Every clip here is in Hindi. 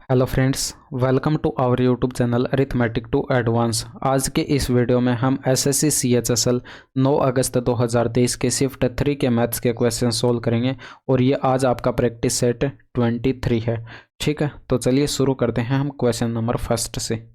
Hello friends, welcome to our YouTube channel arithmetic to advance. आज के इस वीडियो में हम एसएससी सीएचएसएल 9 अगस्त 2023 के शिफ्ट 3 के मैथ्स के क्वेश्चन सोल्व करेंगे और ये आज आपका प्रैक्टिस सेट 23 है। ठीक है, तो चलिए शुरू करते हैं हम क्वेश्चन नंबर फर्स्ट से।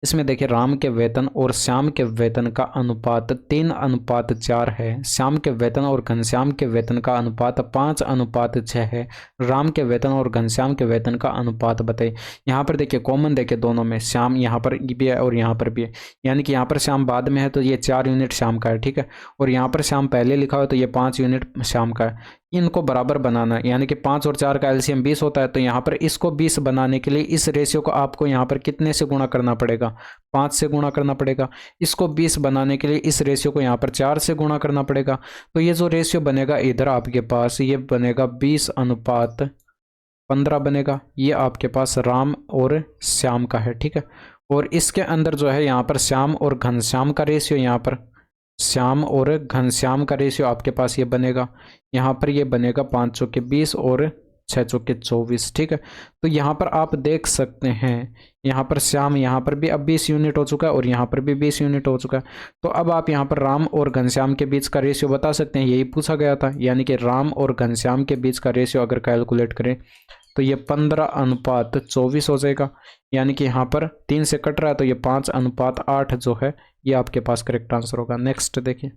इसमें देखिए, राम के वेतन और श्याम के वेतन का अनुपात 3:4 है। श्याम के वेतन और घनश्याम के वेतन का अनुपात 5:6 है। राम के वेतन और घनश्याम के वेतन का अनुपात बताइए। यहाँ पर देखिए कॉमन देखिए दोनों में, श्याम यहाँ पर भी है और यहाँ पर भी है, यानी कि यहाँ पर श्याम बाद में है तो ये 4 यूनिट श्याम का है। ठीक है, और यहाँ पर श्याम पहले लिखा हुआ है तो ये 5 यूनिट श्याम का है। इनको बराबर बनाना है, यानी कि 5 और 4 का एलसीएम 20 होता है। तो यहाँ पर इसको 20 बनाने के लिए इस रेशियो को आपको यहाँ पर कितने से गुणा करना पड़ेगा? 5 से गुणा करना पड़ेगा। इसको 20 बनाने के लिए इस रेशियो को यहाँ पर 4 से गुणा करना पड़ेगा। तो ये जो रेशियो बनेगा इधर आपके पास, ये बनेगा 20:15 बनेगा। ये आपके पास राम और श्याम का है। ठीक है, और इसके अंदर जो है यहाँ पर श्याम और घनश्याम का रेशियो, यहाँ पर श्याम और घनश्याम का रेशियो आपके पास ये बनेगा, यहाँ पर ये बनेगा 5 चौके 20 और 6 चौके 24। ठीक है, तो यहाँ पर आप देख सकते हैं, यहाँ पर श्याम यहाँ पर भी अब 20 यूनिट हो चुका है और यहाँ पर भी 20 यूनिट हो चुका है। तो अब आप यहाँ पर राम और घनश्याम के बीच का रेशियो बता सकते हैं, यही पूछा गया था। यानी कि राम और घनश्याम के बीच का रेशियो अगर कैलकुलेट करें तो ये 15:24 हो जाएगा। यानी कि यहाँ पर 3 से कट रहा है तो ये 5:8 जो है ये आपके पास करेक्ट आंसर होगा। नेक्स्ट देखिए,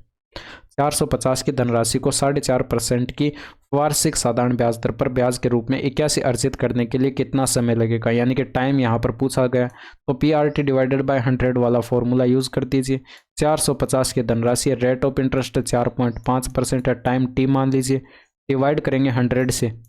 450 की धनराशि को 4.5% की वार्षिक साधारण ब्याज दर पर ब्याज के रूप में 81 अर्जित करने के लिए कितना समय लगेगा? यानी कि टाइम यहाँ पर पूछा गया, तो PRT डिवाइडेड बाय 100 वाला फॉर्मूला यूज कर दीजिए। 450 की धनराशि, रेट ऑफ इंटरेस्ट 4.5% है, टाइम T मान लीजिए, डिवाइड करेंगे 100 से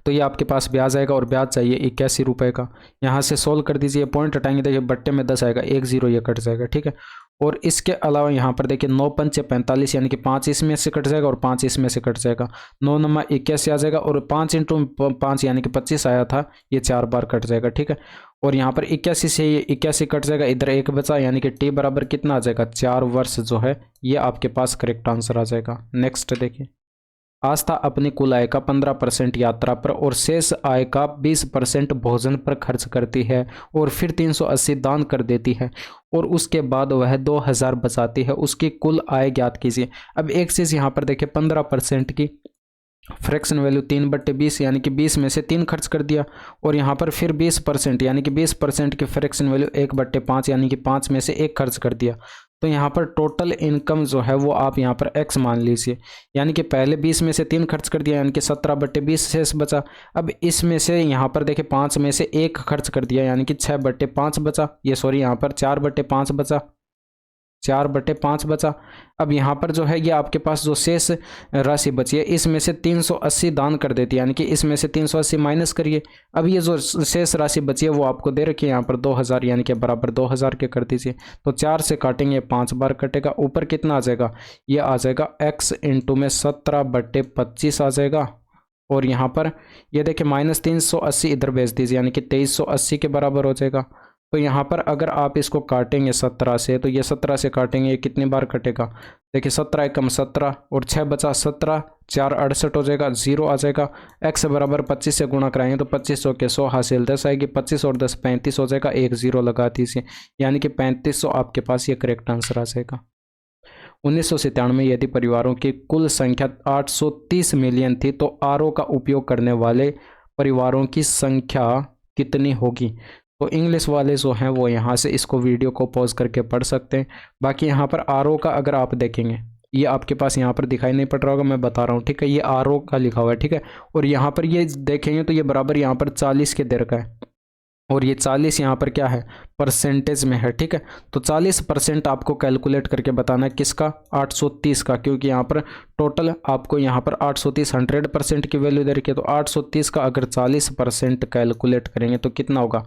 तो ये आपके पास ब्याज आएगा और ब्याज चाहिए 81 रुपये का। यहाँ से सोल्व कर दीजिए, पॉइंट हटाएंगे, देखिए बट्टे में 10 आएगा, 1 0 ये कट जाएगा। ठीक है, और इसके अलावा यहाँ पर देखिए 9 पंचे 45, यानी कि 5 इसमें से कट जाएगा और 5 इसमें से कट जाएगा। 9 नंबर 81 आ जाएगा और 5 × 5 यानी कि 25 आया था, ये 4 बार कट जाएगा। ठीक है, और यहाँ पर 81 से ये 81 कट जाएगा, इधर 1 बचा, यानी कि T बराबर कितना आ जाएगा? 4 वर्ष जो है ये आपके पास करेक्ट आंसर आ जाएगा। नेक्स्ट देखिए, आस्था अपनी कुल आय का 15% यात्रा पर और शेष आय का 20% भोजन पर खर्च करती है और फिर 380 दान कर देती है और उसके बाद वह 2000 बचाती है। उसकी कुल आय ज्ञात कीजिए। अब एक चीज़ यहाँ पर देखिए, 15% की फ्रैक्शन वैल्यू 3/20, यानी कि 20 में से 3 खर्च कर दिया, और यहाँ पर फिर 20%, यानी कि 20% की फ्रैक्शन वैल्यू 1/5, यानी कि 5 में से 1 खर्च कर दिया। तो यहाँ पर टोटल इनकम जो है वो आप यहाँ पर x मान लीजिए, यानी कि पहले 20 में से 3 खर्च कर दिया, यानी कि 17/20 शेष बचा। अब इसमें से यहाँ पर देखिए 5 में से 1 खर्च कर दिया, यानी कि 6/5 बचा, ये सॉरी यहाँ पर 4/5 बचा, 4/5 बचा। अब यहाँ पर जो है ये आपके पास जो शेष राशि बची है इसमें से 380 दान कर देती है, यानी कि इसमें से 380 माइनस करिए। अब ये जो शेष राशि बची है वो आपको दे रखी है यहाँ पर 2000, यानी कि बराबर 2000 के कर दीजिए। तो 4 से काटेंगे 5 बार कटेगा, ऊपर कितना आ जाएगा? ये आ जाएगा x इंटू में 17/25 आ जाएगा। और यहाँ पर ये देखिए -380 इधर भेज दीजिए, यानी कि 2380 के बराबर हो जाएगा। तो यहाँ पर अगर आप इसको काटेंगे 17 से, तो ये 17 से काटेंगे, ये कितनी बार कटेगा? देखिए 17 एकम 17 और 6 बचा 17, 4 68 हो जाएगा, 0 आ जाएगा। x बराबर 25 से गुणा कराएंगे तो 25 के 100 हासिल 10 आएगी, 25 और 10 35 हो जाएगा, 1 0 लगा दीजिए, यानी कि 3500 आपके पास ये करेक्ट आंसर आ जाएगा। 1997 में यदि परिवारों की कुल संख्या 830 मिलियन थी तो RO का उपयोग करने वाले परिवारों की संख्या कितनी होगी? तो इंग्लिश वाले जो हैं वो यहाँ से इसको वीडियो को पॉज करके पढ़ सकते हैं। बाकी यहाँ पर RO का अगर आप देखेंगे, ये आपके पास यहाँ पर दिखाई नहीं पड़ रहा होगा, मैं बता रहा हूँ। ठीक है, ये RO का लिखा हुआ है। ठीक है, और यहाँ पर ये देखेंगे तो ये बराबर यहाँ पर 40 के दे रखा है, और ये 40 यहाँ पर क्या है? परसेंटेज में है। ठीक है, तो 40% आपको कैलकुलेट करके बताना है किसका? 830 का, क्योंकि यहाँ पर टोटल आपको यहाँ पर 830 100% की वैल्यू दे रखी है। तो 830 का अगर 40% कैलकुलेट करेंगे तो कितना होगा?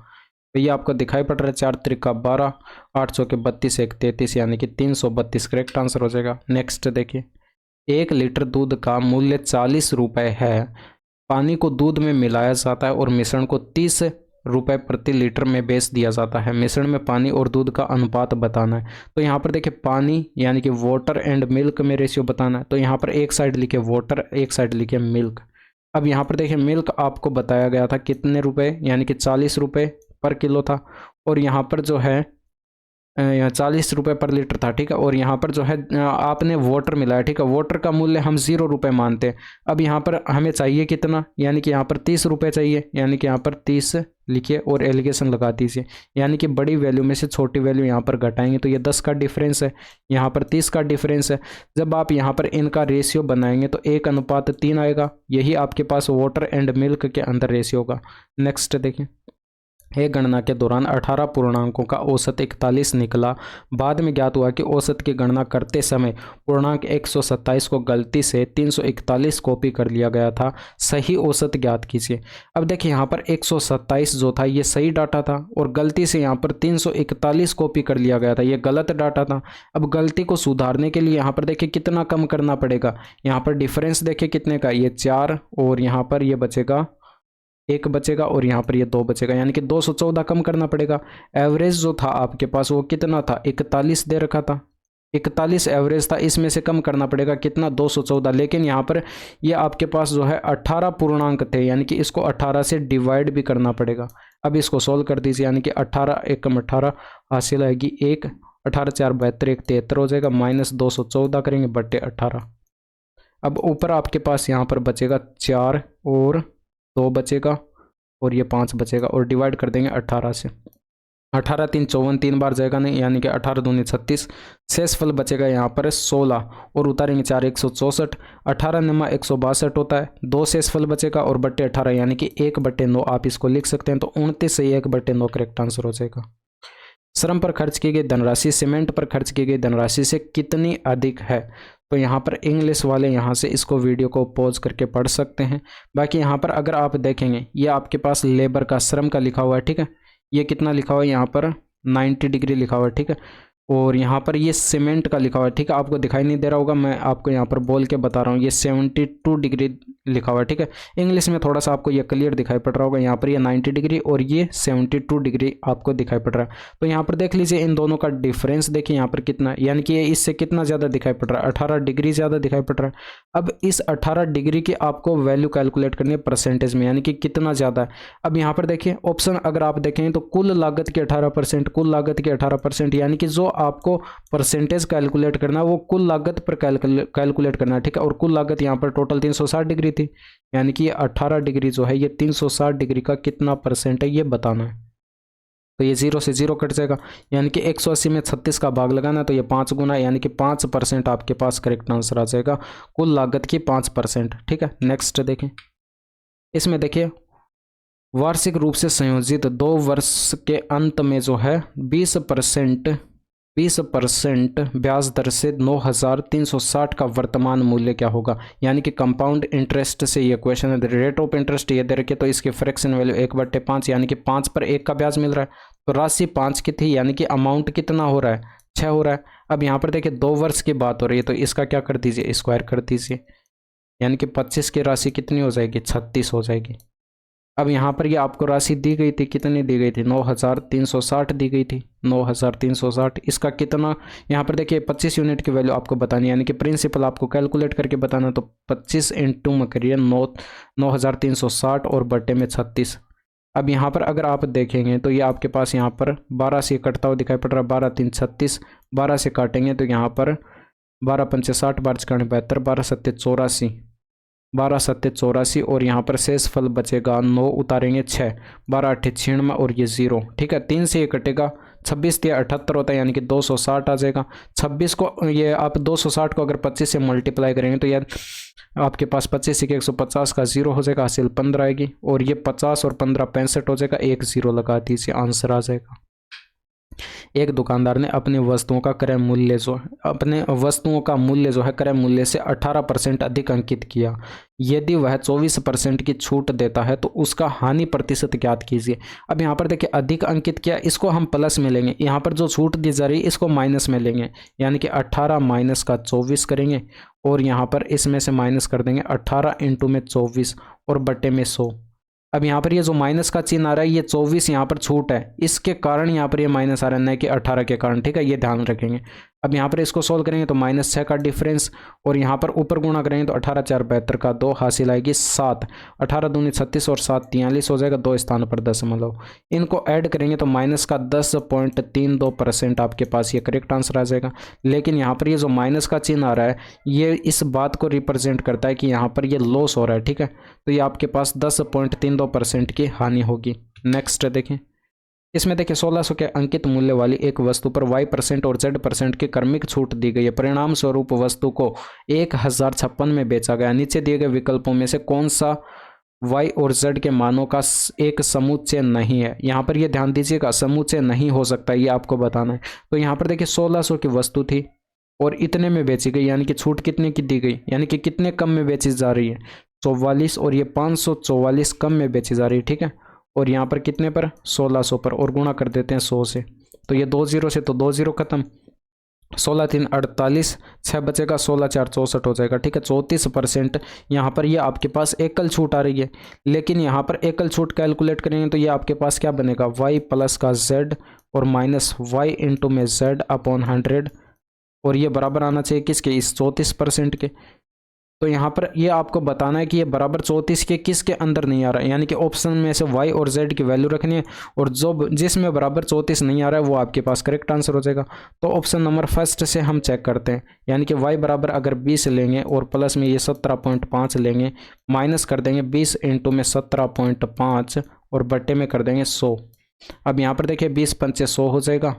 तो ये आपको दिखाई पड़ रहा है, 4 त्रिका 12, 8 चौके 32, 1 33, यानी कि 332 करेक्ट आंसर हो जाएगा। नेक्स्ट देखिए, 1 लीटर दूध का मूल्य 40 रुपये है। पानी को दूध में मिलाया जाता है और मिश्रण को 30 रुपये प्रति लीटर में बेच दिया जाता है। मिश्रण में पानी और दूध का अनुपात बताना है। तो यहाँ पर देखिए पानी यानी कि वाटर एंड मिल्क में रेशियो बताना है। तो यहाँ पर एक साइड लिखे वाटर, एक साइड लिखे मिल्क। अब यहाँ पर देखिए मिल्क आपको बताया गया था कितने रुपए, यानी कि 40 रुपये पर किलो था, और यहाँ पर जो है 40 रुपये पर लीटर था, ठीक है। और यहाँ पर जो है आपने वाटर मिला है, ठीक है। वाटर का मूल्य हम 0 रुपये मानते हैं। अब यहाँ पर हमें चाहिए कितना, यानी कि यहाँ पर 30 रुपये चाहिए, यानी कि यहाँ पर 30 लिखिए और एलिगेशन लगा दीजिए, यानी कि बड़ी वैल्यू में से छोटी वैल्यू यहाँ पर घटाएंगे तो ये 10 का डिफरेंस है, यहाँ पर 30 का डिफरेंस है। जब आप यहाँ पर इनका रेशियो बनाएंगे तो 1:3 आएगा, यही आपके पास वाटर एंड मिल्क के अंदर रेशियो होगा। नेक्स्ट देखिए, एक गणना के दौरान 18 पूर्णांकों का औसत 41 निकला। बाद में ज्ञात हुआ कि औसत की गणना करते समय पूर्णांक 127 को गलती से 341 कॉपी कर लिया गया था। सही औसत ज्ञात कीजिए। अब देखिए यहाँ पर 127 जो था ये सही डाटा था, और गलती से यहाँ पर 341 कॉपी कर लिया गया था, ये गलत डाटा था। अब गलती को सुधारने के लिए यहाँ पर देखिए कितना कम करना पड़ेगा। यहाँ पर डिफरेंस देखिए कितने का, ये 4, और यहाँ पर ये बचेगा 1 बचेगा, और यहाँ पर ये 2 बचेगा, यानी कि 214 कम करना पड़ेगा। एवरेज जो था आपके पास वो कितना था, 41 दे रखा था, 41 एवरेज था, इसमें से कम करना पड़ेगा कितना, 214। लेकिन यहाँ पर ये आपके पास जो है 18 पूर्णांक थे, यानी कि इसको 18 से डिवाइड भी करना पड़ेगा। अब इसको सोल्व कर दीजिए, यानी कि 18 एकम 18 हासिल आएगी 1, 18 4 72, 1 73 हो जाएगा, माइनस 214 करेंगे बट्टे 18। अब ऊपर आपके पास यहाँ पर बचेगा 4 और 2 बचेगा, और ये 5 बचेगा, और डिवाइड कर देंगे 18 से। 18 3 54, 3 बार जाएगा नहीं, यानी कि 18 दूनी 36। शेषफल बचेगा यहाँ पर 16, और उतारेंगे 4 164, 18 नमा 162 होता है। 2 शेषफल बचेगा और बट्टे 18, यानी कि 1/9 आप इसको लिख सकते हैं। तो 29 से 1/9 करेक्ट आंसर हो जाएगा। श्रम पर खर्च की गई धनराशि सीमेंट पर खर्च की गई धनराशि से कितनी अधिक है। तो यहाँ पर इंग्लिश वाले यहाँ से इसको वीडियो को पॉज करके पढ़ सकते हैं। बाकी यहाँ पर अगर आप देखेंगे ये आपके पास लेबर का श्रम का लिखा हुआ है, ठीक है। ये कितना लिखा हुआ है, यहाँ पर 90 डिग्री लिखा हुआ है, ठीक है। और यहाँ पर ये सीमेंट का लिखा हुआ है, ठीक है। आपको दिखाई नहीं दे रहा होगा, मैं आपको यहाँ पर बोल के बता रहा हूँ, ये 72 डिग्री लिखा हुआ है, ठीक है। इंग्लिश में थोड़ा सा आपको ये क्लियर दिखाई पड़ रहा होगा, यहाँ पर ये 90 डिग्री और ये 72 डिग्री आपको दिखाई पड़ रहा है। तो यहाँ पर देख लीजिए इन दोनों का डिफरेंस देखिए यहाँ पर कितना, यानी कि ये इससे कितना ज़्यादा दिखाई पड़ रहा है, 18 डिग्री ज़्यादा दिखाई पड़ रहा है। अब इस 18 डिग्री की आपको वैल्यू कैलकुलेट करनी है परसेंटेज में, यानी कि कितना ज़्यादा है। अब यहाँ पर देखिए ऑप्शन अगर आप देखें तो कुल लागत के 18%, कुल लागत के 18%, यानी कि जो आपको परसेंटेज कैलकुलेट करना है वो कुल लागत पर कैलकुलेट करना है, ठीक है। और कुल लागत यहाँ पर टोटल 360 डिग्री थी, यानी कि ये 18 डिग्री जो है ये 360 डिग्री का कितना परसेंट है ये बताना है। तो ये 0 से 0 कट जाएगा, यानी कि 180 में 36 का भाग लगाना है, तो ये 5 गुना, यानी कि 5% आपके पास करेक्ट आंसर आ जाएगा, कुल लागत की 5%, ठीक है। नेक्स्ट देखें, इसमें देखिए वार्षिक रूप से संयोजित 2 वर्ष के अंत में जो है 20% ब्याज दर से 9,360 का वर्तमान मूल्य क्या होगा। यानी कि कंपाउंड इंटरेस्ट से ये क्वेश्चन है। रेट ऑफ इंटरेस्ट ये दे रखे, तो इसकी फ्रैक्शन वैल्यू 1/5, यानी कि 5 पर 1 का ब्याज मिल रहा है। तो राशि 5 की थी, यानी कि अमाउंट कितना हो रहा है, 6 हो रहा है। अब यहाँ पर देखिए 2 वर्ष की बात हो रही है, तो इसका क्या कर दीजिए, स्क्वायर कर दीजिए, यानी कि 25 की राशि कितनी हो जाएगी, 36 हो जाएगी। अब यहाँ पर ये आपको राशि दी गई थी, कितनी दी गई थी, 9,360 दी गई थी, 9,360। इसका कितना, यहाँ पर देखिए 25 यूनिट की वैल्यू आपको बतानी है, यानी कि प्रिंसिपल आपको कैलकुलेट करके बताना। तो 25 इंटू में करिए 9,360 और बटे में 36। अब यहाँ पर अगर आप देखेंगे तो ये आपके पास यहाँ पर 12 से कटता हुआ दिखाई पड़ रहा है, 12 3 36, 12 से काटेंगे तो यहाँ पर 12 पंचे 60, 12 चौके 72, 12 सत्ते 84, 12 सत्ते 84, और यहाँ पर शेष फल बचेगा 9, उतारेंगे 6, 12 8 96 और ये 0, ठीक है। 3 से ये कटेगा, 26 या 78 होता है, यानी कि 260 आ जाएगा। 26 को ये आप 260 को अगर 25 से मल्टीप्लाई करेंगे तो यार आपके पास 25 से 150 का 0 हो जाएगा, हासिल 15 आएगी, और ये 50 और 15 65 हो जाएगा, 1 0 लगा दीजिए, आंसर आ जाएगा। एक दुकानदार ने अपनी वस्तुओं का क्रय मूल्य जो है क्रय मूल्य से 18% अधिक अंकित किया। यदि वह 24% की छूट देता है तो उसका हानि प्रतिशत ज्ञात कीजिए। अब यहाँ पर देखिए अधिक अंकित किया, इसको हम प्लस में लेंगे, यहाँ पर जो छूट दी जा रही है इसको माइनस में लेंगे, यानी कि 18 माइनस का 24 करेंगे, और यहाँ पर इसमें से माइनस कर देंगे 18 इंटू में 24 और बटे में 100। अब यहाँ पर ये जो माइनस का चिन्ह आ रहा है ये 24 यहाँ पर छूट है, इसके कारण यहाँ पर ये माइनस आ रहा है, न कि 18 के कारण, ठीक है, ये ध्यान रखेंगे। अब यहाँ पर इसको सोल्व करेंगे तो -6 का डिफरेंस, और यहाँ पर ऊपर गुणा करेंगे तो 18 4 72 का 2 हासिल आएगी 7, 18 दूनी 36 और 7 43 हो जाएगा, 2 स्थान पर दशमलव। इनको ऐड करेंगे तो माइनस का 10.32% आपके पास ये करेक्ट आंसर आ जाएगा। लेकिन यहाँ पर ये जो माइनस का चिन्ह आ रहा है ये इस बात को रिप्रेजेंट करता है कि यहाँ पर ये लॉस हो रहा है, ठीक है। तो ये आपके पास 10.32% की हानि होगी। नेक्स्ट देखें, इसमें देखिए 1600 के अंकित मूल्य वाली एक वस्तु पर y% और z% की क्रमिक छूट दी गई है। परिणाम स्वरूप वस्तु को 1056 में बेचा गया। नीचे दिए गए विकल्पों में से कौन सा y और z के मानों का एक समुच्चय नहीं है। यहाँ पर ये ध्यान दीजिएगा, समुच्चय नहीं हो सकता, ये आपको बताना है। तो यहाँ पर देखिए 1600 की वस्तु थी और इतने में बेची गई, यानी कि छूट कितने की दी गई, यानी कि कितने कम में बेची जा रही है 44, और ये 544 कम में बेची जा रही है, ठीक है। और यहाँ पर कितने पर 1600 पर, और गुणा कर देते हैं 100 से, तो ये 2 0 से तो 2 0 खत्म, 16 3 48, 6 बचेगा, 16 4 64 हो जाएगा, ठीक है। 34% यहाँ पर ये आपके पास एकल छूट आ रही है। लेकिन यहाँ पर एकल छूट कैलकुलेट करेंगे तो ये आपके पास क्या बनेगा, y प्लस का z और माइनस y इंटू में z अपॉन 100, और ये बराबर आना चाहिए किसके, इस 34% के। तो यहाँ पर ये आपको बताना है कि ये बराबर 34 के किसके अंदर नहीं आ रहा है, यानी कि ऑप्शन में से y और z की वैल्यू रखनी है, और जो जिसमें बराबर 34 नहीं आ रहा है वो आपके पास करेक्ट आंसर हो जाएगा। तो ऑप्शन नंबर फर्स्ट से हम चेक करते हैं, यानी कि y बराबर अगर 20 लेंगे और प्लस में ये 17.5 लेंगे, माइनस कर देंगे 20 इंटू में 17.5 और बट्टे में कर देंगे 100। अब यहाँ पर देखिए 20 पंचे 100 हो जाएगा,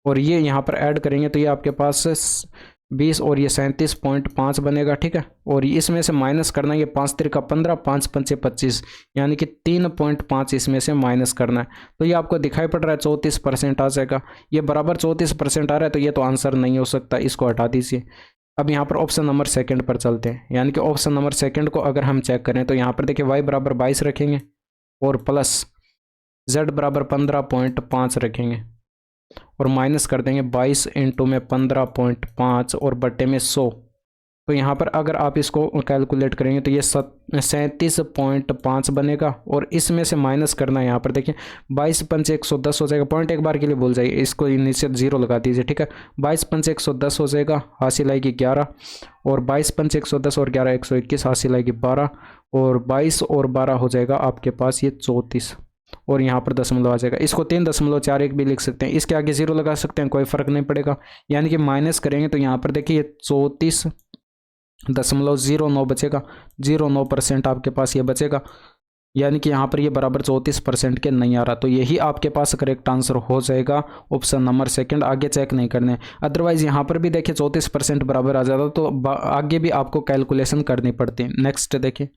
और ये यहाँ पर ऐड करेंगे तो ये आपके पास 20 और ये 37.5 बनेगा, ठीक है। और इसमें से माइनस करना है, ये 5 तिरका 15, 5 पंचे 25, यानी कि 3.5 इसमें से माइनस करना है। तो ये आपको दिखाई पड़ रहा है 34% आ जाएगा। ये बराबर 34% आ रहा है, तो ये तो आंसर नहीं हो सकता, इसको हटा दीजिए। अब यहाँ पर ऑप्शन नंबर सेकंड पर चलते हैं, यानी कि ऑप्शन नंबर सेकंड को अगर हम चेक करें तो यहाँ पर देखिए y बराबर 22 रखेंगे और प्लस z बराबर 15.5 रखेंगे, और माइनस कर देंगे 22 इंटू में 15.5 और बट्टे में 100। तो यहाँ पर अगर आप इसको कैलकुलेट करेंगे तो ये 37.5 बनेगा, और इसमें से माइनस करना है। यहाँ पर देखिए 22 पंचे 110 हो जाएगा, पॉइंट एक बार के लिए भूल जाइए, इसको नीचे 0 लगा दीजिए, ठीक है। 22 पंचे 110 हो जाएगा, हासिल आएगी 11, और 22 पंचे 110 और 11 121, हासिल आएगी 12, और 22 और 12 हो जाएगा आपके पास ये 34, और यहाँ पर दशमलव आ जाएगा। इसको 3.41 भी लिख सकते हैं, इसके आगे 0 लगा सकते हैं, कोई फर्क नहीं पड़ेगा। यानी कि माइनस करेंगे तो यहाँ पर देखिए 34.09 बचेगा, 0.9% आपके पास ये बचेगा, यानी कि यहाँ पर ये बराबर 34% के नहीं आ रहा। तो यही आपके पास करेक्ट आंसर हो जाएगा, ऑप्शन नंबर सेकंड। आगे चेक नहीं करने, अदरवाइज यहाँ पर भी देखिए 34% बराबर आ जाता तो आगे भी आपको कैलकुलेशन करनी पड़ती। नेक्स्ट देखिए,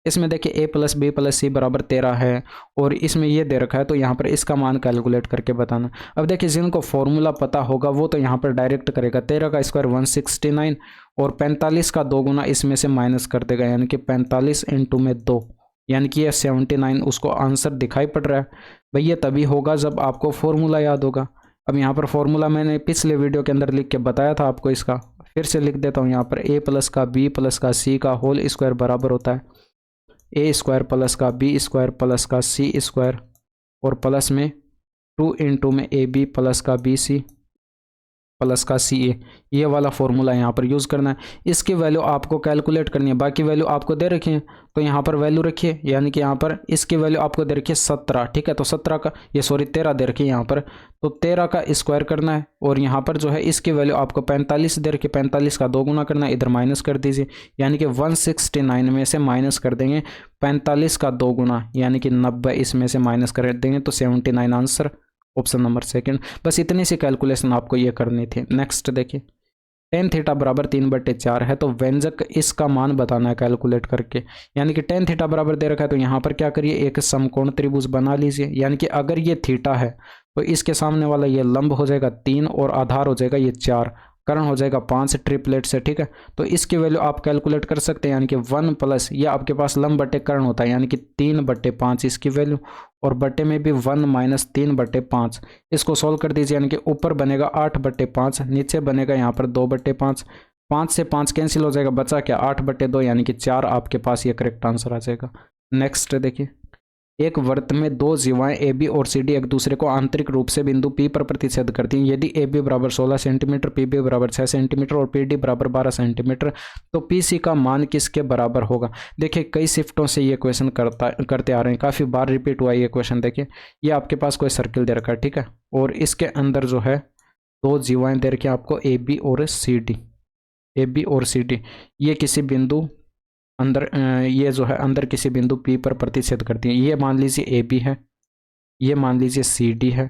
इसमें देखिए a प्लस बी प्लस सी बराबर 13 है, और इसमें ये दे रखा है, तो यहाँ पर इसका मान कैलकुलेट करके बताना। अब देखिए जिनको फॉर्मूला पता होगा वो तो यहाँ पर डायरेक्ट करेगा, 13 का स्क्वायर 169, और 45 का 2 गुना इसमें से माइनस कर देगा, यानी कि 45 इंटू में 2, यानी कि ये 79 उसको आंसर दिखाई पड़ रहा है। भैया तभी होगा जब आपको फॉर्मूला याद होगा। अब यहाँ पर फॉर्मूला मैंने पिछले वीडियो के अंदर लिख के बताया था आपको, इसका फिर से लिख देता हूँ। यहाँ पर a प्लस का b प्लस का c का होल स्क्वायर बराबर होता है a स्क्वायर प्लस का b स्क्वायर प्लस का c स्क्वायर, और प्लस में 2 इंटू में ab प्लस का bc प्लस का सी ए, ये वाला फॉर्मूला यहाँ पर यूज़ करना है। इसकी वैल्यू आपको कैलकुलेट करनी है, बाकी वैल्यू आपको दे रखी है तो यहाँ पर वैल्यू रखिए, यानी कि यहाँ पर इसकी वैल्यू आपको दे रखी है 17, ठीक है। तो 17 का ये 13 दे रखी है यहाँ पर, तो 13 का स्क्वायर करना है, और यहाँ पर जो है इसकी वैल्यू आपको 45 दे रखी है, 45 का 2 गुना करना है, इधर माइनस कर दीजिए, यानी कि 169 में से माइनस कर देंगे 45 का 2 गुना, यानी कि 90 इसमें से माइनस कर देंगे तो 79 आंसर, ऑप्शन नंबर सेकंड। बस इतनी सी कैलकुलेशन आपको ये करनी थी। नेक्स्ट देखिए, tan थीटा बराबर 3/4 है, तो व्यंजक इसका मान बताना है कैलकुलेट करके, यानी कि tan थीटा बराबर दे रखा है, तो यहाँ पर क्या करिए, एक समकोण त्रिभुज बना लीजिए। यानी कि अगर ये थीटा है तो इसके सामने वाला ये लंब हो जाएगा 3, और आधार हो जाएगा ये 4, कर्ण हो जाएगा 5 ट्रिपलेट से, ठीक है। तो इसकी वैल्यू आप कैलकुलेट कर सकते हैं, यानी कि 1 प्लस ये आपके पास लंब बटे कर्ण होता है, यानी कि 3/5 इसकी वैल्यू, और बटे में भी 1 माइनस 3/5। इसको सॉल्व कर दीजिए, यानी कि ऊपर बनेगा 8/5, नीचे बनेगा यहाँ पर 2/5, 5 से 5 कैंसिल हो जाएगा, बचा क्या 8/2, यानी कि 4 आपके पास ये करेक्ट आंसर आ जाएगा। नेक्स्ट देखिए, एक वृत्त में दो जीवाएं ए बी और सी डी एक दूसरे को आंतरिक रूप से बिंदु पी पर प्रतिच्छेद करती हैं। यदि ए बी बराबर 16 सेंटीमीटर, पी बी बराबर 6 सेंटीमीटर और पी डी बराबर 12 सेंटीमीटर, तो पी सी का मान किसके बराबर होगा। देखिए कई शिफ्टों से ये क्वेश्चन करते आ रहे हैं, काफ़ी बार रिपीट हुआ ये क्वेश्चन। देखिए ये आपके पास कोई सर्किल दे रखा है, ठीक है, और इसके अंदर जो है दो जीवाएं दे रखी हैं आपको ए बी और सी डी, ए बी और सी डी, ये किसी बिंदु अंदर ये जो है अंदर किसी बिंदु पी पर प्रतिच्छेद करती है। ये मान लीजिए ए बी है, ये मान लीजिए सी डी है।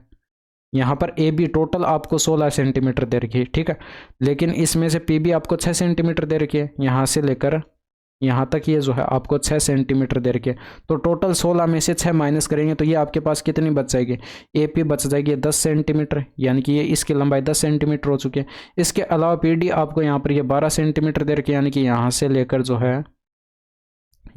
यहाँ पर ए बी टोटल आपको 16 सेंटीमीटर दे रखी है, ठीक है, लेकिन इसमें से पी बी आपको 6 सेंटीमीटर दे रखी है, यहाँ से लेकर यहाँ तक ये जो है आपको 6 सेंटीमीटर दे रखी है। तो टोटल 16 में से 6 माइनस करेंगे तो ये आपके पास कितनी बच जाएगी, ए पी बच जाएगी 10 सेंटीमीटर, यानी कि ये इसकी लंबाई 10 सेंटीमीटर हो चुकी है। इसके अलावा पी डी आपको यहाँ पर ये 12 सेंटीमीटर दे रखी है, यानी कि यहाँ से लेकर जो है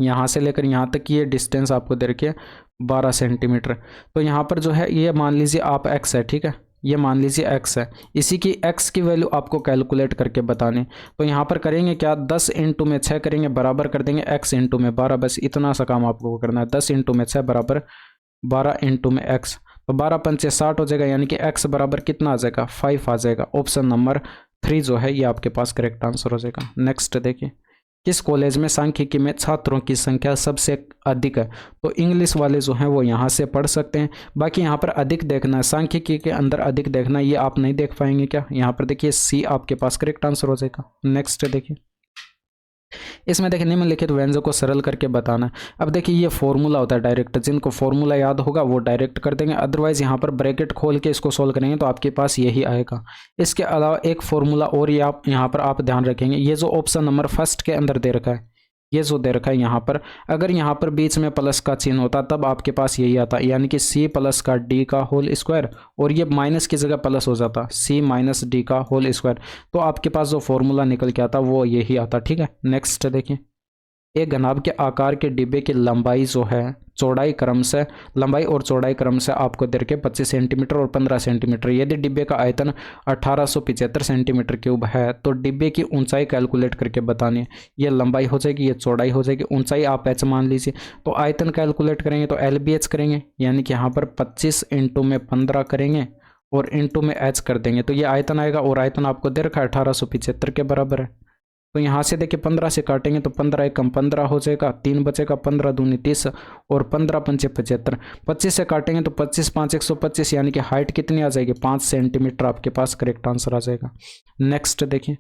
यहाँ से लेकर यहाँ तक की ये डिस्टेंस आपको दे रखी है 12 सेंटीमीटर। तो यहाँ पर जो है ये मान लीजिए आप x है, ठीक है, ये मान लीजिए x है, इसी की x की वैल्यू आपको कैलकुलेट करके बताने। तो यहाँ पर करेंगे क्या, 10 इंटू में 6 करेंगे, बराबर कर देंगे x इंटू में 12, बस इतना सा काम आपको करना है। 10 इंटू में 6 बराबर 12 इंटू में x, तो 12 पंचे 60 हो जाएगा, यानी कि x बराबर कितना आ जाएगा, 5 आ जाएगा। ऑप्शन नंबर 3 जो है ये आपके पास करेक्ट आंसर हो जाएगा। नेक्स्ट देखिए, किस कॉलेज में सांख्यिकी में छात्रों की संख्या सबसे अधिक है। तो इंग्लिश वाले जो हैं वो यहाँ से पढ़ सकते हैं, बाकी यहाँ पर अधिक देखना है, सांख्यिकी के अंदर अधिक देखना है, ये आप नहीं देख पाएंगे क्या। यहाँ पर देखिए सी आपके पास करेक्ट आंसर हो जाएगा। नेक्स्ट देखिए, इसमें देखिए निम्नलिखित व्यंजक को सरल करके बताना है। अब देखिए ये फॉर्मूला होता है डायरेक्ट, जिनको फॉर्मूला याद होगा वो डायरेक्ट कर देंगे, अदरवाइज यहाँ पर ब्रैकेट खोल के इसको सोल्व करेंगे तो आपके पास यही आएगा। इसके अलावा एक फॉर्मूला और ये आप यहाँ पर आप ध्यान रखेंगे, ये जो ऑप्शन नंबर फर्स्ट के अंदर दे रखा है, ये जो दे रखा है यहाँ पर, अगर यहाँ पर बीच में प्लस का चिन्ह होता तब आपके पास यही आता, यानी कि सी प्लस का डी का होल स्क्वायर, और ये माइनस की जगह प्लस हो जाता, सी माइनस डी का होल स्क्वायर, तो आपके पास जो फॉर्मूला निकल के आता वो यही आता, ठीक है। नेक्स्ट देखिए, एक घनाभ के आकार के डिब्बे की लंबाई जो है चौड़ाई क्रम से, लंबाई और चौड़ाई क्रम से आपको दे रखे 25 सेंटीमीटर और 15 सेंटीमीटर। यदि डिब्बे का आयतन 1875 सेंटीमीटर क्यूब है तो डिब्बे की ऊंचाई कैलकुलेट करके बतानी है। ये लंबाई हो जाएगी, ये चौड़ाई हो जाएगी, ऊंचाई आप एच मान लीजिए। तो आयतन कैलकुलेट करेंगे तो एल बी एच करेंगे, यानी कि यहाँ पर 25 इंटू में 15 करेंगे और इंटू में एच कर देंगे, तो ये आयतन आएगा, और आयतन आपको दे रखा है 1875 के बराबर है। तो यहाँ से देखिए 15 से काटेंगे तो 15 एकम 15 हो जाएगा, 3 बचेगा, 15 दूनी 30 और 15 पंचे 75। 25 से काटेंगे तो 25 5 125, यानी कि हाइट कितनी आ जाएगी, 5 सेंटीमीटर आपके पास करेक्ट आंसर आ जाएगा। नेक्स्ट देखिए,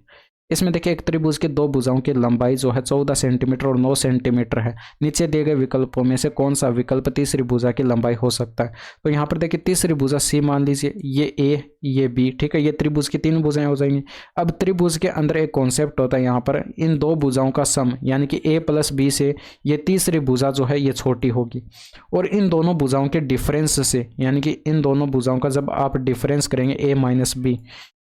इसमें देखिए एक त्रिभुज की दो भुजाओं की लंबाई जो है 14 सेंटीमीटर और 9 सेंटीमीटर है। नीचे दिए गए विकल्पों में से कौन सा विकल्प तीसरी भुजा की लंबाई हो सकता है। तो यहाँ पर देखिए तीसरी भुजा सी मान लीजिए, ये ए ये बी, ठीक है, ये त्रिभुज की 3 भुजाएं हो जाएंगी। अब त्रिभुज के अंदर एक कॉन्सेप्ट होता है यहाँ पर, इन दो भुजाओं का सम, यानी कि ए प्लस बी से ये तीसरी भुजा जो है ये छोटी होगी, और इन दोनों भुजाओं के डिफरेंस से, यानी कि इन दोनों भुजाओं का जब आप डिफरेंस करेंगे ए माइनस बी,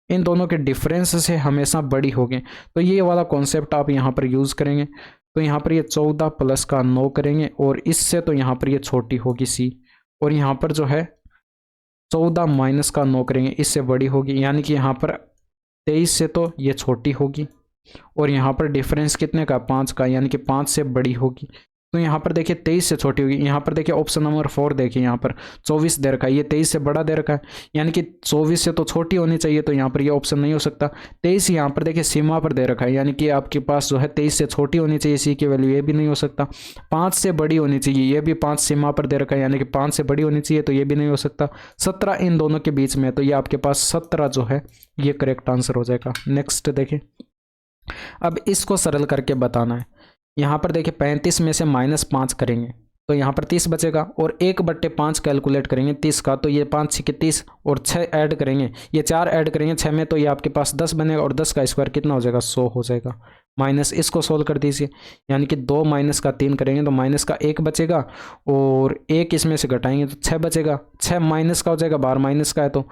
इन दोनों के डिफरेंस से हमेशा बड़ी होगी। तो ये वाला कॉन्सेप्ट आप यहाँ पर यूज़ करेंगे। तो यहाँ पर ये 14 प्लस का 9 करेंगे, और इससे तो यहाँ पर ये छोटी होगी सी, और यहाँ पर जो है 14 माइनस का 9 करेंगे, इससे बड़ी होगी, यानी कि यहाँ पर 23 से तो ये छोटी होगी, और यहाँ पर डिफरेंस कितने का, 5 का, यानी कि 5 से बड़ी होगी। तो यहाँ पर देखिए 23 से छोटी होगी। यहाँ पर देखिए ऑप्शन नंबर 4 देखिए, यहाँ पर 24 दे रखा है, ये 23 से बड़ा दे रखा है, यानी कि 24 से तो छोटी होनी चाहिए, तो यहाँ पर ये ऑप्शन नहीं हो सकता। 23 यहाँ पर देखिए सीमा पर दे रखा है, यानी कि आपके पास जो है 23 से छोटी होनी चाहिए सी की वैल्यू, ये भी नहीं हो सकता। 5 से बड़ी होनी चाहिए, ये भी 5 सीमा पर दे रखा है, यानी कि 5 से बड़ी होनी चाहिए, तो ये भी नहीं हो सकता। 17 इन दोनों के बीच में, तो ये आपके पास 17 जो है ये करेक्ट आंसर हो जाएगा। नेक्स्ट देखिए, अब इसको सरल करके बताना है। यहाँ पर देखिए 35 में से -5 करेंगे तो यहाँ पर 30 बचेगा, और 1/5 कैलकुलेट करेंगे 30 का, तो ये 5 6 30, और 6 ऐड करेंगे, ये 4 ऐड करेंगे 6 में, तो ये आपके पास 10 बनेगा, और 10 का स्क्वायर कितना हो जाएगा, 100 हो जाएगा। माइनस इसको सोल्व कर दीजिए, यानी कि 2 माइनस का 3 करेंगे तो माइनस का 1 बचेगा, और 1 इसमें से घटाएंगे तो 6 बचेगा, 6 माइनस का हो जाएगा, 12 माइनस का है, तो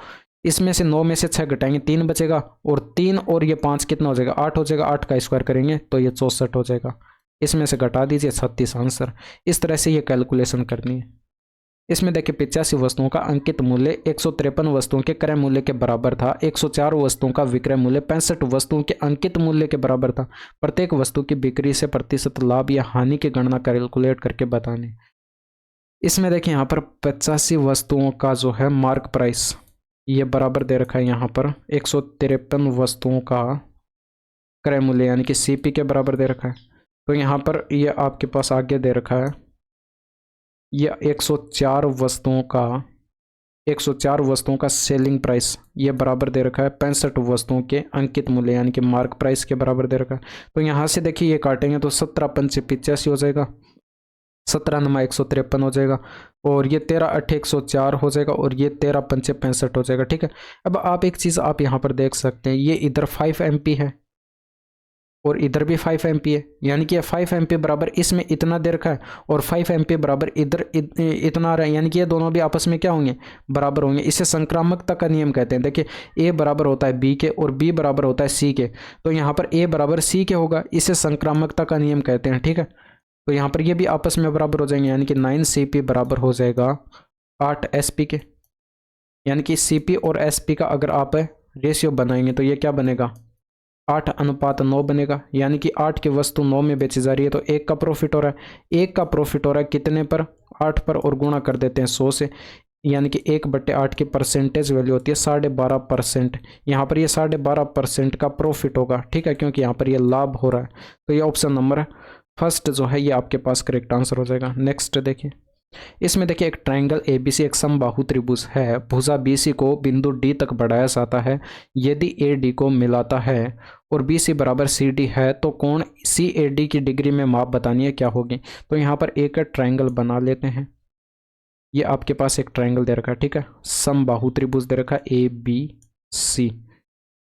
इसमें से 9 में से 6 घटाएंगे 3 बचेगा, और 3 और ये 5 कितना हो जाएगा, 8 हो जाएगा, 8 का स्क्वायर करेंगे तो ये 64 हो जाएगा, इसमें से घटा दीजिए 36 आंसर। इस तरह से ये कैलकुलेशन करनी है। इसमें देखिए 85 वस्तुओं का अंकित मूल्य 153 वस्तुओं के क्रय मूल्य के बराबर था। 104 वस्तुओं का विक्रय मूल्य 65 वस्तुओं के अंकित मूल्य के बराबर था। प्रत्येक वस्तु की बिक्री से प्रतिशत लाभ या हानि की गणना कैलकुलेट करके बताने। इसमें देखिए यहाँ पर 85 वस्तुओं का जो है मार्क प्राइस ये बराबर दे रखा है, यहाँ पर 153 वस्तुओं का क्रय मूल्य यानी कि सीपी के बराबर दे रखा है। तो यहाँ पर ये आपके पास आगे दे रखा है ये 104 वस्तुओं का सेलिंग प्राइस ये बराबर दे रखा है 65 वस्तुओं के अंकित मूल्य यानी कि मार्क प्राइस के बराबर दे रखा है। तो यहाँ से देखिए ये काटेंगे तो 17 पंचे 85 हो जाएगा, 17 नमा 153 हो जाएगा, और ये 13 अट्ठे 104 हो जाएगा, और ये 13 पंचे 65 हो जाएगा। ठीक है, अब आप एक चीज़ आप यहाँ पर देख सकते हैं, ये इधर 5 MP है और इधर भी 5 MP है, यानी कि 5 MP बराबर इसमें इतना दे रखा है और 5 MP बराबर इधर इतना आ रहा है, यानी कि ये दोनों भी आपस में क्या होंगे, बराबर होंगे। इसे संक्रामकता का नियम कहते हैं। देखिए A बराबर होता है B के और B बराबर होता है C के, तो यहाँ पर A बराबर C के होगा, इसे संक्रामकता का नियम कहते हैं। ठीक है, तो यहाँ पर ये भी आपस में बराबर हो जाएंगे, यानी कि 9 CP बराबर हो जाएगा 8 SP के, यानी कि CP और SP का अगर आप रेशियो बनाएंगे तो ये क्या बनेगा, 8:9 बनेगा, यानी कि 8 की वस्तु 9 में बेची जा रही है तो 1 का प्रॉफिट हो रहा है। 1 का प्रॉफिट हो रहा है कितने पर, 8 पर, और गुणा कर देते हैं 100 से, यानी कि 1/8 की परसेंटेज वैल्यू होती है 12.5%। यहाँ पर ये 12.5% का प्रॉफिट होगा। ठीक है, क्योंकि यहाँ पर ये लाभ हो रहा है, तो ये ऑप्शन नंबर फर्स्ट जो है ये आपके पास करेक्ट आंसर हो जाएगा। नेक्स्ट देखिए, इसमें देखिए एक ट्रायंगल ABC एक समबाहु त्रिभुज है, भुजा BC को बिंदु D तक बढ़ाया जाता है। यदि AD को मिलाता है और BC बराबर CD है तो कोण CAD की डिग्री में माप बतानी है, क्या होगी। तो यहाँ पर एक ट्रायंगल बना लेते हैं। ये आपके पास एक ट्रायंगल दे रखा है, ठीक है, समबाहु त्रिभुज दे रखा है ABC,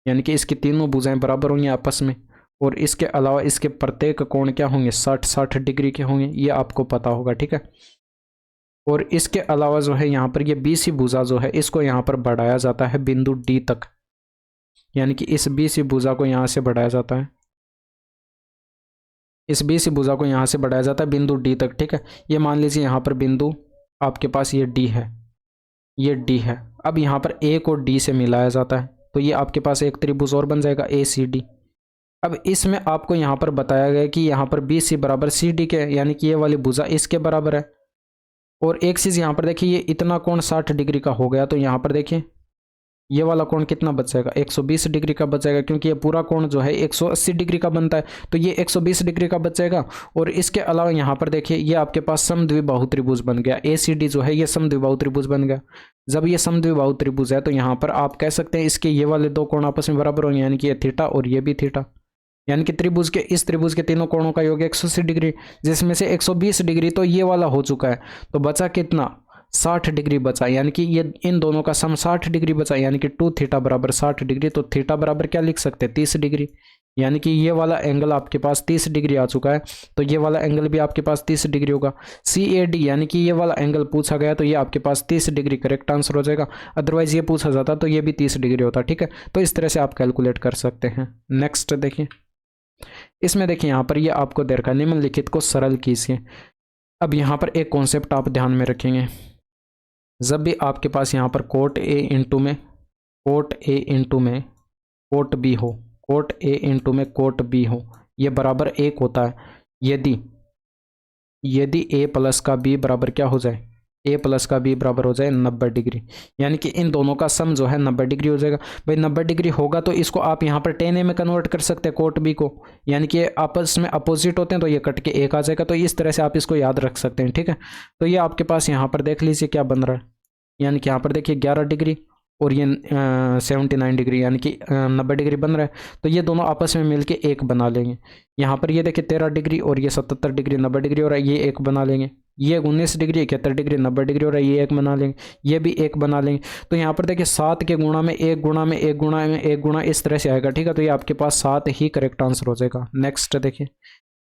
यानी कि इसकी तीनों भुजाएं बराबर होंगी आपस में, और इसके अलावा इसके प्रत्येक कोण क्या होंगे, 60 डिग्री के होंगे, ये आपको पता होगा। ठीक है, और इसके अलावा जो है यहाँ पर ये BC भुजा जो है इसको यहाँ पर बढ़ाया जाता है बिंदु D तक, यानी कि इस BC भुजा को यहाँ से बढ़ाया जाता है, इस BC भुजा को यहाँ से बढ़ाया जाता है बिंदु D तक। ठीक है, ये मान लीजिए यहाँ पर बिंदु आपके पास ये D है, ये D है। अब यहाँ पर A को D से मिलाया जाता है तो ये आपके पास एक त्रिभुज और बन जाएगा ACD। अब इसमें आपको यहाँ पर बताया गया कि यहाँ पर BC बराबर CD के, यानी कि ये वाली भुजा इसके बराबर है। और एक चीज़ यहाँ पर देखिए, ये इतना कोण 60 डिग्री का हो गया, तो यहाँ पर देखिए ये वाला कोण कितना बच जाएगा, 120 डिग्री का बच जाएगा, क्योंकि ये पूरा कोण जो है 180 डिग्री का बनता है, तो ये 120 डिग्री का बच जाएगा। और इसके अलावा यहाँ पर देखिए ये आपके पास समद्विबाहु त्रिभुज बन गया, ACD जो है ये समद्विबाहु त्रिभुज बन गया। जब ये समद्विबाहु त्रिभुज है तो यहाँ पर आप कह सकते हैं इसके ये वाले दो कोण आपस में बराबर होंगे, यानी कि ये थीटा और ये भी थीटा, यानी कि त्रिभुज के इस त्रिभुज के तीनों कोणों का योग 180 डिग्री, जिसमें से 120 डिग्री तो ये वाला हो चुका है, तो बचा कितना, 60 डिग्री बचा, यानी कि ये इन दोनों का सम 60 डिग्री बचा, यानी कि 2 थीटा बराबर 60 डिग्री। तो थीटा बराबर क्या लिख सकते हैं, 30 डिग्री, यानी कि ये वाला एंगल आपके पास 30 डिग्री आ चुका है, तो ये वाला एंगल भी आपके पास 30 डिग्री होगा। CAD यानी कि ये वाला एंगल पूछा गया तो ये आपके पास 30 डिग्री करेक्ट आंसर हो जाएगा, अदरवाइज ये पूछा जाता तो ये भी 30 डिग्री होता। ठीक है, तो इस तरह से आप कैलकुलेट कर सकते हैं। नेक्स्ट देखिए, इसमें देखिए यहाँ पर ये आपको दे रखा है, निम्नलिखित को सरल कीजिए। अब यहाँ पर एक कॉन्सेप्ट आप ध्यान में रखेंगे, जब भी आपके पास यहाँ पर कोट A इंटू में कोट B हो, कोट A इंटू में कोट B हो, ये बराबर 1 होता है यदि A प्लस का B बराबर क्या हो जाए, A प्लस का B बराबर हो जाए 90 डिग्री, यानी कि इन दोनों का सम जो है 90 डिग्री हो जाएगा। भाई 90 डिग्री होगा तो इसको आप यहाँ पर tan A में कन्वर्ट कर सकते हैं कोट B को, यानी कि आपस में अपोजिट होते हैं तो ये कट के 1 आ जाएगा। तो इस तरह से आप इसको याद रख सकते हैं। ठीक है, तो ये आपके पास यहाँ पर देख लीजिए क्या बन रहा है, यानी कि यहाँ पर देखिए 11 डिग्री और ये 79 डिग्री, यानी कि 90 डिग्री बन रहा है, तो ये दोनों आपस में मिलके एक बना लेंगे। यहाँ पर ये देखिए 13 डिग्री और ये 77 डिग्री 90 डिग्री हो रहा है, ये एक बना लेंगे। ये 19 डिग्री 71 डिग्री 90 डिग्री हो रहा है, ये एक बना लेंगे, ये भी एक बना लेंगे। तो यहाँ पर देखिए 7 के गुणा में 1 गुणा में 1 गुणा में 1 गुणा इस तरह से आएगा। ठीक है, तो ये आपके पास 7 ही करेक्ट आंसर हो जाएगा। नेक्स्ट देखिए,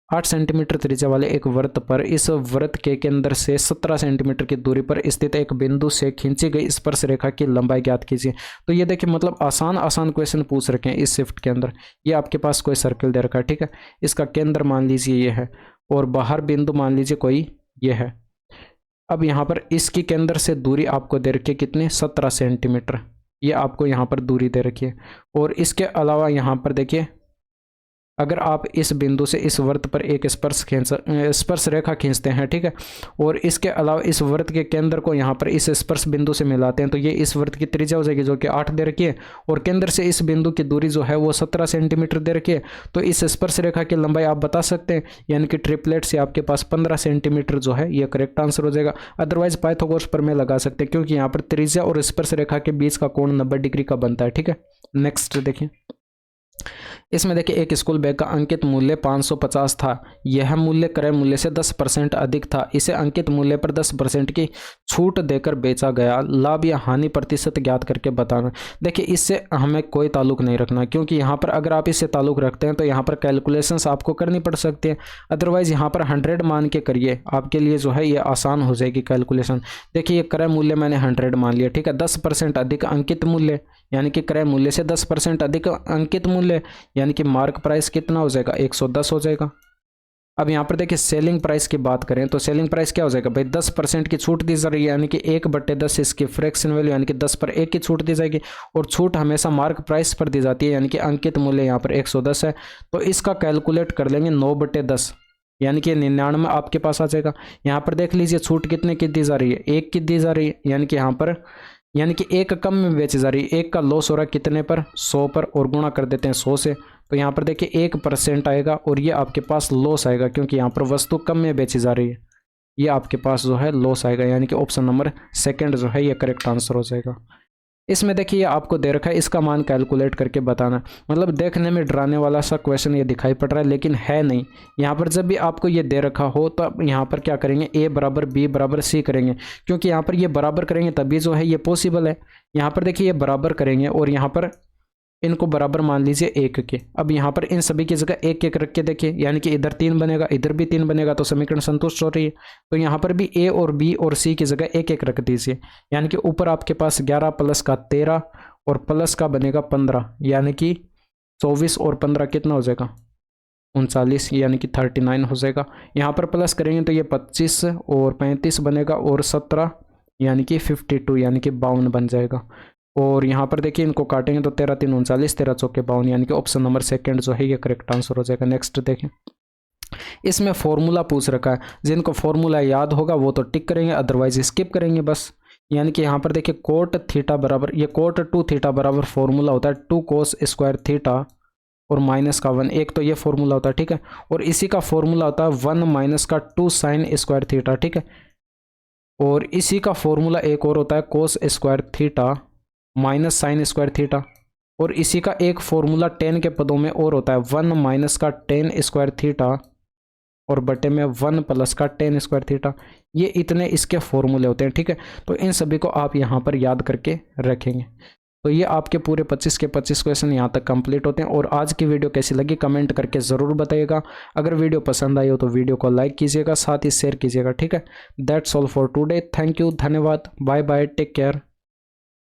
8 सेंटीमीटर त्रिज्या वाले एक वृत्त पर इस वृत्त के केंद्र से 17 सेंटीमीटर की दूरी पर स्थित एक बिंदु से खींची गई स्पर्श रेखा की लंबाई ज्ञात कीजिए। तो ये देखिए मतलब आसान क्वेश्चन पूछ रखे हैं इस शिफ्ट के अंदर। ये आपके पास कोई सर्कल दे रखा है, ठीक है, इसका केंद्र मान लीजिए ये है और बाहर बिंदु मान लीजिए कोई ये है। अब यहाँ पर इसकी केंद्र से दूरी आपको दे रखी है कितने, 17 सेंटीमीटर, ये आपको यहाँ पर दूरी दे रखी है। और इसके अलावा यहाँ पर देखिए अगर आप इस बिंदु से इस वृत्त पर एक स्पर्श रेखा खींचते हैं, ठीक है, और इसके अलावा इस वृत्त के केंद्र को यहाँ पर इस स्पर्श बिंदु से मिलाते हैं, तो ये इस वृत्त की त्रिज्या हो जाएगी जो कि 8 दे रखी है, और केंद्र से इस बिंदु की दूरी जो है वो 17 सेंटीमीटर दे रखी है। तो इस स्पर्श रेखा की लंबाई आप बता सकते हैं, यानी कि ट्रिपलेट से आपके पास 15 सेंटीमीटर जो है ये करेक्ट आंसर हो जाएगा। अदरवाइज पाइथागोरस प्रमेय लगा सकते हैं, क्योंकि यहाँ पर त्रिज्या और स्पर्श रेखा के बीच का कोण 90 डिग्री का बनता है, ठीक है। नेक्स्ट देखिए, इसमें देखिए एक स्कूल बैग का अंकित मूल्य 550 था। यह मूल्य क्रय मूल्य से 10% अधिक था। इसे अंकित मूल्य पर 10% की छूट देकर बेचा गया। लाभ या हानि प्रतिशत ज्ञात करके बताना। देखिए इससे हमें कोई ताल्लुक नहीं रखना, क्योंकि यहाँ पर अगर आप इससे ताल्लुक रखते हैं तो यहाँ पर कैलकुलेशंस आपको करनी पड़ सकती है। अदरवाइज यहाँ पर 100 मान के करिए, आपके लिए जो है ये आसान हो जाएगी कैलकुलेशन। देखिए ये क्रय मूल्य मैंने 100 मान लिया, ठीक है। 10% अधिक अंकित मूल्य, यानी कि क्रय मूल्य से 10% अधिक अंकित मूल्य, यानी कि मार्क प्राइस कितना हो जाएगा, 110 हो जाएगा। अब यहाँ पर देखिए सेलिंग प्राइस की बात करें तो सेलिंग प्राइस क्या हो जाएगा भाई, 10% की छूट दी जा रही है, यानी कि 1/10 इसकी फ्रैक्शन वैल्यू, यानी कि 10 पर 1 की छूट दी जाएगी। और छूट हमेशा मार्क प्राइस पर दी जाती है, यानी कि अंकित मूल्य यहाँ पर 110 है, तो इसका कैलकुलेट कर लेंगे 9/10, यानी कि 99 आपके पास आ जाएगा। यहाँ पर देख लीजिए छूट कितने की दी जा रही है, 1 की दी जा रही है, यानी कि यहाँ पर यानी कि 1 कम में बेची जा रही है। 1 का लॉस हो रहा है कितने पर, 100 पर, और गुणा कर देते हैं 100 से, तो यहाँ पर देखिए 1% आएगा और ये आपके पास लॉस आएगा, क्योंकि यहाँ पर वस्तु कम में बेची जा रही है, ये आपके पास जो है लॉस आएगा, यानी कि ऑप्शन नंबर सेकंड जो है ये करेक्ट आंसर हो जाएगा। इसमें देखिए आपको दे रखा है, इसका मान कैलकुलेट करके बताना। मतलब देखने में डराने वाला सा क्वेश्चन ये दिखाई पड़ रहा है, लेकिन है नहीं। यहाँ पर जब भी आपको ये दे रखा हो तो आप यहाँ पर क्या करेंगे, A बराबर B बराबर C करेंगे, क्योंकि यहाँ पर ये बराबर करेंगे तभी जो है ये पॉसिबल है। यहाँ पर देखिए ये बराबर करेंगे और यहाँ पर इनको बराबर मान लीजिए 1 के। अब यहाँ पर इन सभी की जगह 1 रख के देखिए, यानी कि इधर 3 बनेगा, इधर भी 3 बनेगा, तो समीकरण संतुष्ट हो रही है। तो यहाँ पर भी A और B और C की जगह 1 रख दीजिए, यानी कि ऊपर आपके पास 11 प्लस का 13 और प्लस का बनेगा 15, यानी कि 24 और 15 कितना हो जाएगा, 39, यानी कि 39 हो जाएगा। यहाँ पर प्लस करेंगे तो ये 25 और 35 बनेगा, और 17 यानी कि 52, यानी कि 52 बन जाएगा। और यहाँ पर देखिए इनको काटेंगे तो 13 3 39, 13 चौके 52, यानी कि ऑप्शन नंबर सेकंड जो है ये करेक्ट आंसर हो जाएगा। नेक्स्ट देखें, इसमें फॉर्मूला पूछ रखा है, जिनको फॉर्मूला याद होगा वो तो टिक करेंगे, अदरवाइज स्किप करेंगे बस। यानी कि यहाँ पर देखिए कोट थीटा बराबर, ये कोट 2 थीटा बराबर फॉर्मूला होता है 2 cos स्क्वायर थीटा और माइनस का 1, एक तो ये फॉर्मूला होता है, ठीक है। और इसी का फॉर्मूला होता है 1 माइनस का 2 साइन स्क्वायर थीटा, ठीक है। और इसी का फॉर्मूला एक और होता है cos square theta minus sine square theta. और इसी का एक फॉर्मूला 10 के पदों में और होता है 1 माइनस का 10 स्क्वायर थीटा और बटे में 1 प्लस का 10 स्क्वायर थीटा। ये इतने इसके फॉर्मूले होते हैं, ठीक है। तो इन सभी को आप यहाँ पर याद करके रखेंगे। तो ये आपके पूरे 25 के 25 क्वेश्चन यहाँ तक कंप्लीट होते हैं। और आज की वीडियो कैसी लगी कमेंट करके ज़रूर बताइएगा। अगर वीडियो पसंद आई हो तो वीडियो को लाइक कीजिएगा, साथ ही शेयर कीजिएगा, ठीक है। That's all for today. Thank you, धन्यवाद, बाय बाय, टेक केयर।